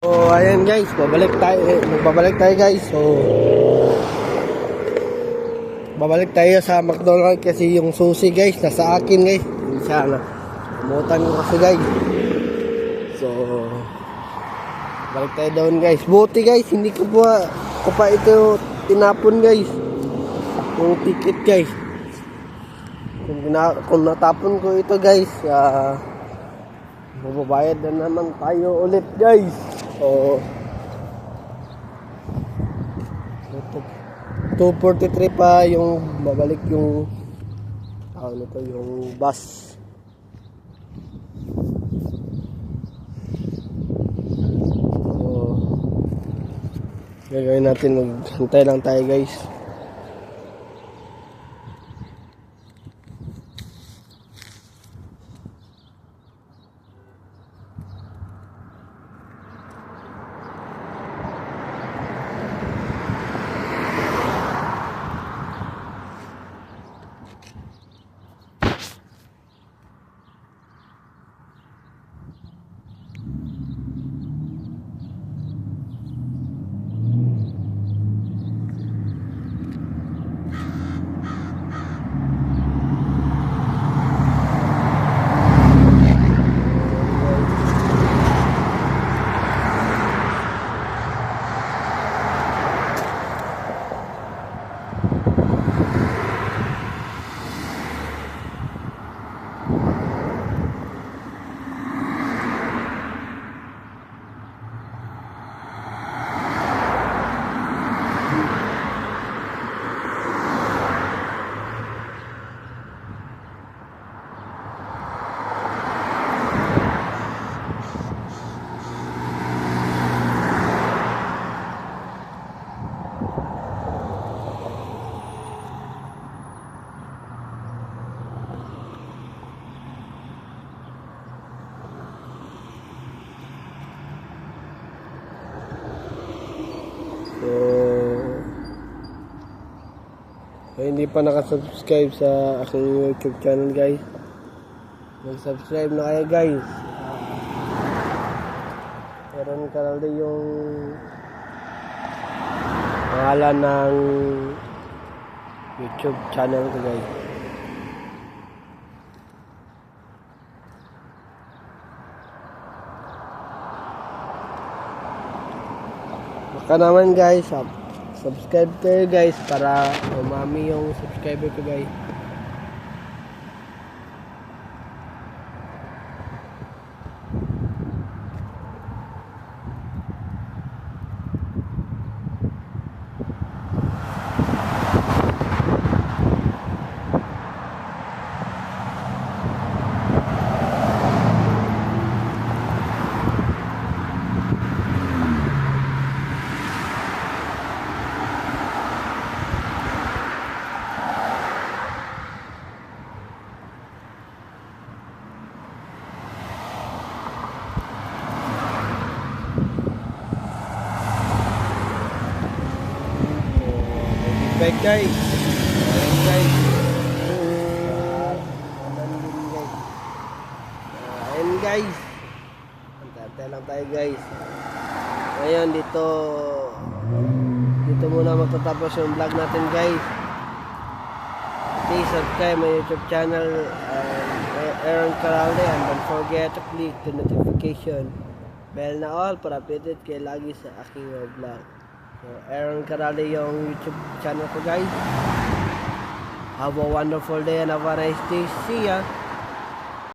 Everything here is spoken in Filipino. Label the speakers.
Speaker 1: So ayan guys, magbabalik tayo guys. So babalik tayo sa McDonald's kasi yung susi guys nasa akin guys. Sana umutan ko kasi guys. So balik tayo doon guys. Buti guys, hindi ko pa ito tinapon guys. Yung ticket guys. Kung natapon ko ito guys, mababayad na naman tayo ulit guys. So 2:43 pa yung babalik yung yung bus. So gagawin natin, maghintay lang tayo guys. So hindi pa nakasubscribe sa aking YouTube channel guys, mag-subscribe na kayo guys. Aaron Caralde yung pangalan ng YouTube channel ko guys. Baka naman guys, subscribe kayo guys para umami yung subscriber ko guys. Bye guys. Ayan guys. Antay lang tayo guys. Ngayon dito muna magtatapos yung vlog natin guys. Please subscribe my YouTube channel, Aaron Caralde, and don't forget to click the notification bell na all para updated kayo lagi sa aking vlog. So, Aaron Caralde yung YouTube channel ko guys. Have a wonderful day and have a nice day. See ya!